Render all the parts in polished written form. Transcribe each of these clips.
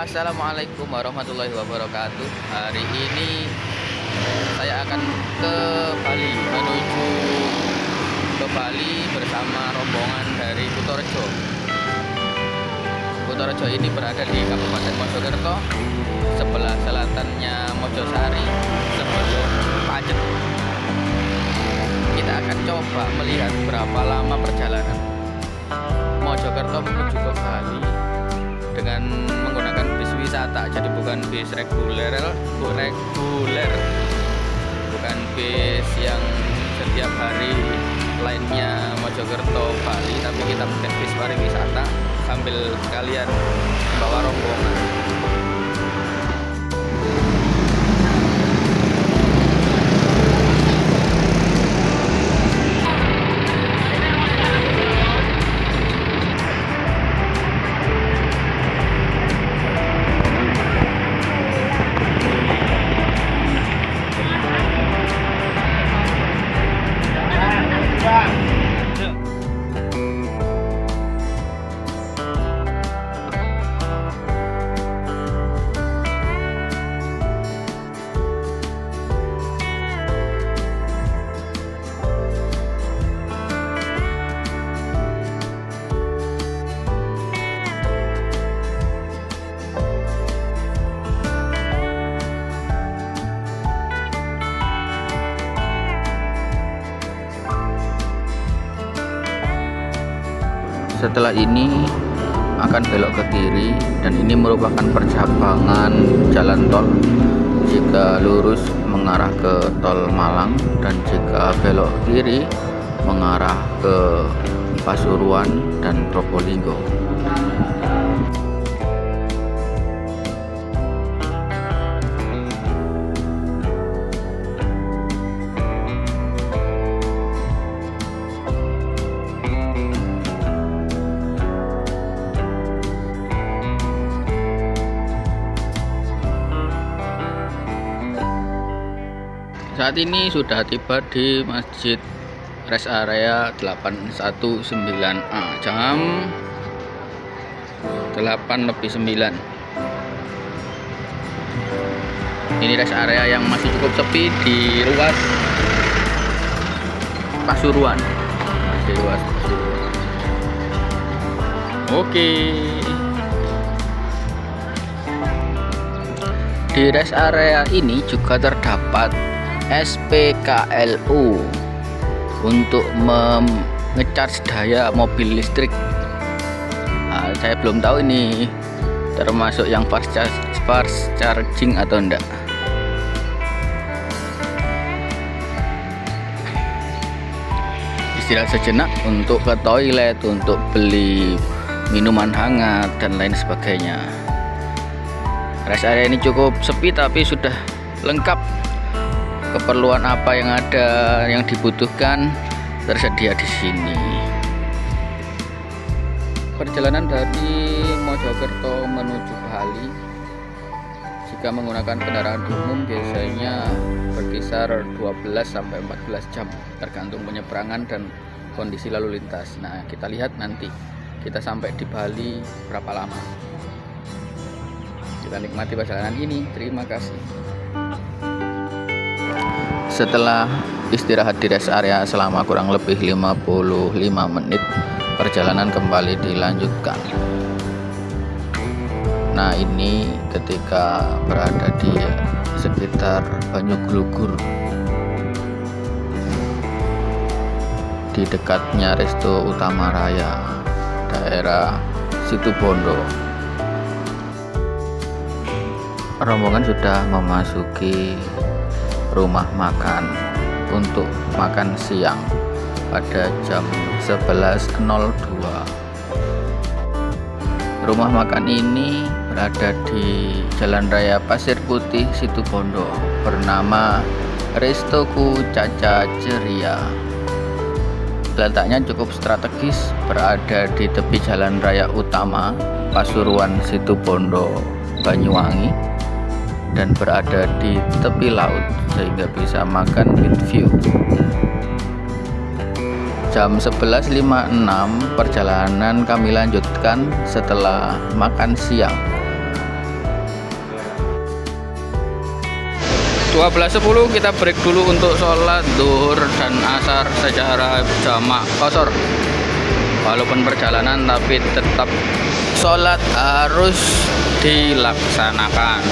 Assalamualaikum warahmatullahi wabarakatuh. Hari ini saya akan ke Bali, menuju ke Bali bersama rombongan dari Kutorejo. Kutorejo ini berada di Kabupaten Mojokerto, sebelah selatannya Mojosari, sebelum Pajet. Kita akan coba melihat berapa lama perjalanan Mojokerto menuju ke Bali dengan menggunakan bis wisata, jadi bukan bis reguler, bukan bis yang setiap hari lainnya Mojokerto Bali, tapi kita pakai bis pariwisata sambil sekalian membawa rombongan. Setelah ini akan belok ke kiri, dan ini merupakan percabangan jalan tol. Jika lurus mengarah ke tol Malang, dan jika belok kiri mengarah ke Pasuruan dan Probolinggo. Saat ini sudah tiba di Masjid Rest Area 819A, jam 8:09. Ini rest area yang masih cukup sepi di ruas Pasuruan. Oke. Di rest area ini juga terdapat SPKLU untuk mengecharge daya mobil listrik. Nah, saya belum tahu ini termasuk yang fast charging atau enggak. Istirahat sejenak untuk ke toilet, untuk beli minuman hangat dan lain sebagainya. Rest area ini cukup sepi tapi sudah lengkap. Keperluan apa yang ada, yang dibutuhkan tersedia di sini. Perjalanan dari Mojokerto menuju Bali, jika menggunakan kendaraan umum biasanya berkisar 12 sampai 14 jam tergantung penyeberangan dan kondisi lalu lintas. Nah, kita lihat nanti kita sampai di Bali berapa lama. Kita nikmati perjalanan ini. Terima kasih. Setelah istirahat di rest area selama kurang lebih 55 menit, perjalanan kembali dilanjutkan. Nah, ini ketika berada di sekitar Banyuglugur, di dekatnya Resto Utama Raya, daerah Situbondo. Rombongan sudah memasuki rumah makan untuk makan siang pada jam 11.02. Rumah makan ini berada di Jalan Raya Pasir Putih, Situbondo, bernama Restoku Caca Ceria. Letaknya cukup strategis, berada di tepi jalan raya utama Pasuruan, Situbondo, Banyuwangi, dan berada di tepi laut sehingga bisa makan with view. Jam 11.56 perjalanan kami lanjutkan setelah makan siang. 12.10 kita break dulu untuk sholat zuhur dan asar secara jamak kosor. Walaupun perjalanan tapi tetap sholat harus dilaksanakan.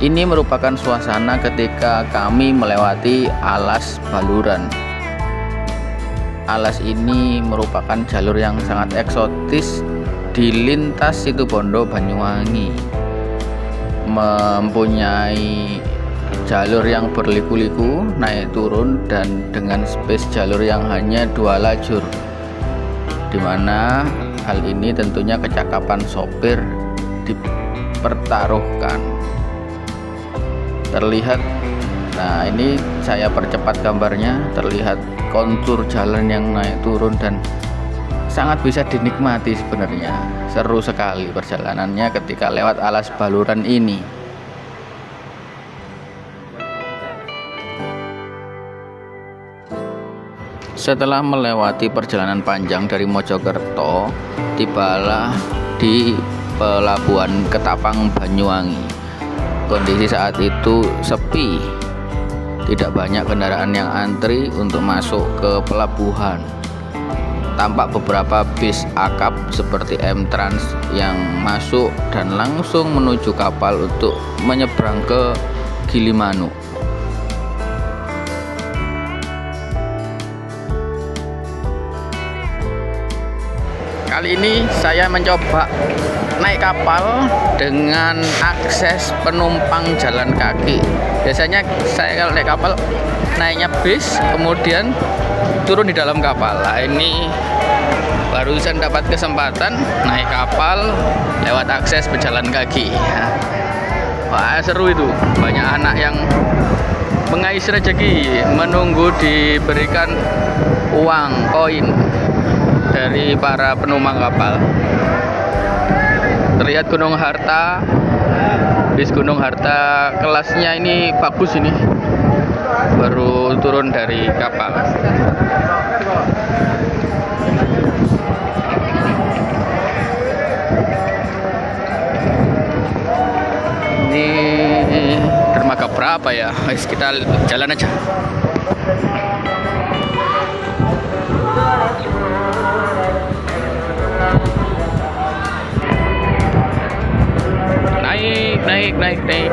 Ini merupakan suasana ketika kami melewati Alas Baluran. Alas ini merupakan jalur yang sangat eksotis di lintas Situbondo Banyuwangi. Mempunyai jalur yang berliku-liku, naik turun, dan dengan space jalur yang hanya 2 lajur, dimana hal ini tentunya kecakapan sopir dipertaruhkan. Terlihat, nah ini saya percepat gambarnya, terlihat kontur jalan yang naik turun dan sangat bisa dinikmati sebenarnya. Seru sekali perjalanannya ketika lewat Alas Baluran ini. Setelah melewati perjalanan panjang dari Mojokerto, tibalah di pelabuhan Ketapang Banyuwangi. Kondisi saat itu sepi, tidak banyak kendaraan yang antri untuk masuk ke pelabuhan. Tampak beberapa bis akap seperti M-Trans yang masuk dan langsung menuju kapal untuk menyeberang ke Gilimanuk. Kali ini saya mencoba naik kapal dengan akses penumpang jalan kaki. Biasanya saya kalau naik kapal naiknya bis, kemudian turun di dalam kapal. Nah, ini barusan dapat kesempatan naik kapal lewat akses pejalan kaki. Wah, seru itu. Banyak anak yang mengais rezeki, menunggu diberikan uang koin dari para penumpang kapal. Terlihat Gunung Harta, bis Gunung Harta kelasnya ini bagus ini, baru turun dari kapal. Ini dermaga berapa ya? Guys, kita jalan aja. Naik.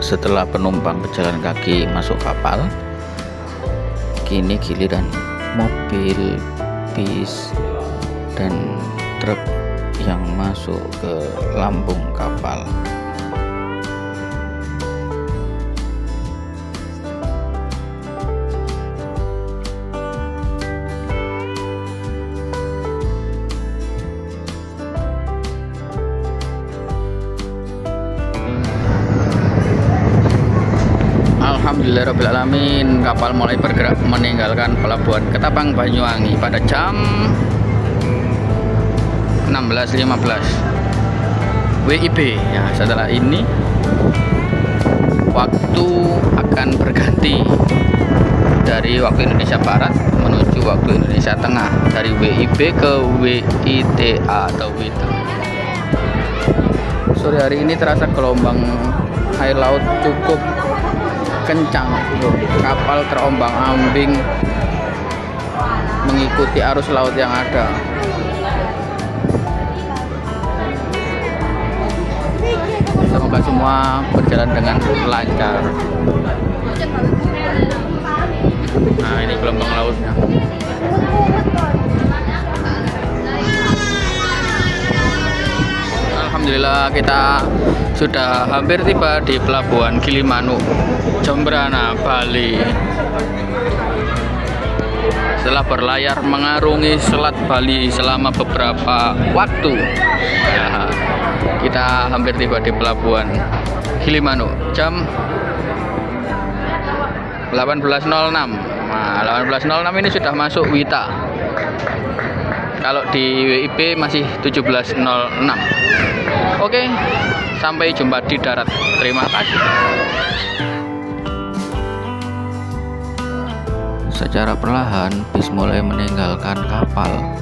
Setelah penumpang pejalan kaki masuk kapal, kini giliran mobil, bis, dan truk yang masuk ke lambung kapal. Alhamdulillahirrahmanirrahim, kapal mulai bergerak meninggalkan pelabuhan Ketapang Banyuwangi pada jam 16.15 WIB. Ya, setelah ini waktu akan berganti dari waktu Indonesia Barat menuju waktu Indonesia Tengah, dari WIB ke WITA atau WITA. Sore hari ini terasa gelombang air laut cukup kencang, kapal terombang-ambing mengikuti arus laut yang ada. Semoga semua berjalan dengan lancar. Nah, ini gelombang lautnya. Alhamdulillah, kita sudah hampir tiba di pelabuhan Gilimanuk, Jembrana, Bali. Setelah berlayar mengarungi Selat Bali selama beberapa waktu, ya, kita hampir tiba di pelabuhan Gilimanuk jam 18.06. Nah, 18.06 ini sudah masuk WITA. Kalau di WIB masih 17.06. Oke, sampai jumpa di darat. Terima kasih. Secara perlahan bis mulai meninggalkan kapal.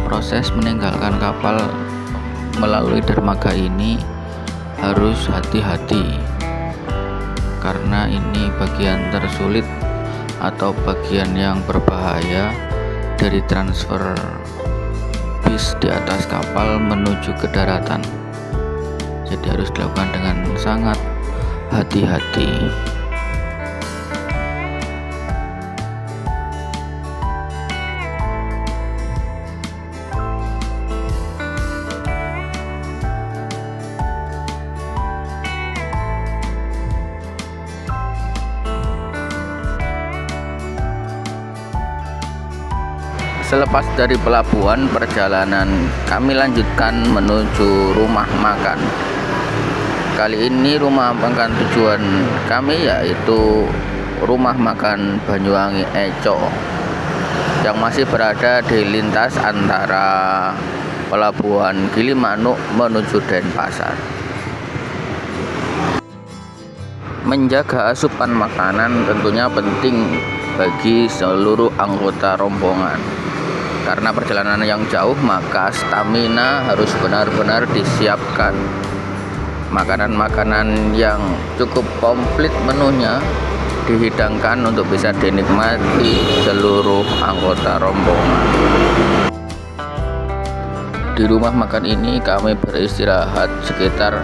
Proses meninggalkan kapal melalui dermaga ini harus hati-hati, karena ini bagian tersulit atau bagian yang berbahaya dari transfer bis di atas kapal menuju ke daratan. Jadi harus dilakukan dengan sangat hati-hati. Selepas dari pelabuhan, perjalanan kami lanjutkan menuju rumah makan. Kali ini rumah makan tujuan kami yaitu rumah makan Banyuwangi Eco, yang masih berada di lintas antara pelabuhan Gilimanuk menuju Denpasar. Menjaga asupan makanan tentunya penting bagi seluruh anggota rombongan. Karena perjalanan yang jauh, maka stamina harus benar-benar disiapkan. Makanan-makanan yang cukup komplit menunya dihidangkan untuk bisa dinikmati seluruh anggota rombongan. Di rumah makan ini kami beristirahat sekitar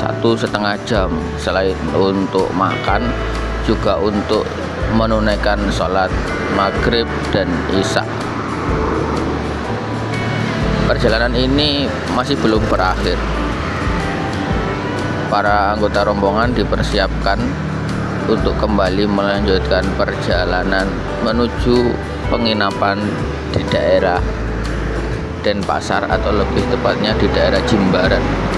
1,5 jam. Selain untuk makan, juga untuk menunaikan sholat maghrib dan isya. Perjalanan ini masih belum berakhir. Para anggota rombongan dipersiapkan untuk kembali melanjutkan perjalanan menuju penginapan di daerah Denpasar, atau lebih tepatnya di daerah Jimbaran.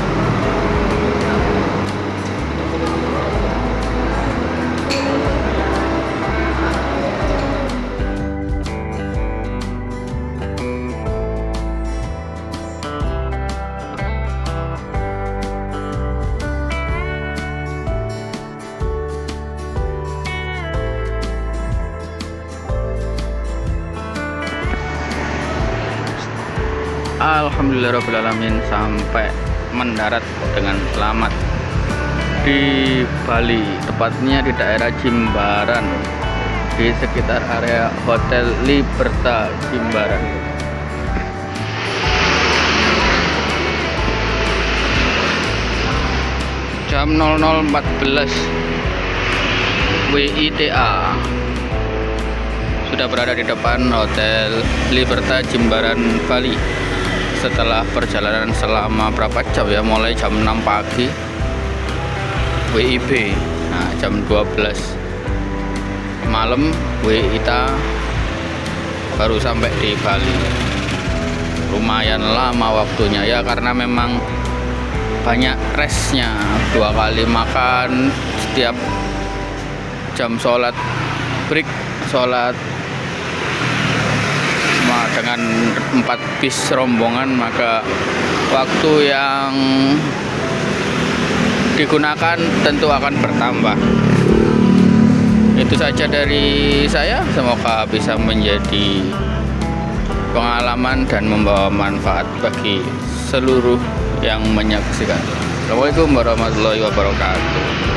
Alhamdulillahirrahmanirrahim, sampai mendarat dengan selamat di Bali, tepatnya di daerah Jimbaran, di sekitar area Hotel Liberta Jimbaran. Jam 00.14 WITA sudah berada di depan Hotel Liberta Jimbaran, Bali. Setelah perjalanan selama berapa jam ya, mulai jam 6 pagi WIB, nah jam 12 malam WITA baru sampai di Bali. Lumayan lama waktunya ya, karena memang banyak restnya, 2 kali makan setiap jam sholat break, sholat dengan 4 bis rombongan, maka waktu yang digunakan tentu akan bertambah. Itu saja dari saya, semoga bisa menjadi pengalaman dan membawa manfaat bagi seluruh yang menyaksikan. Assalamualaikum warahmatullahi wabarakatuh.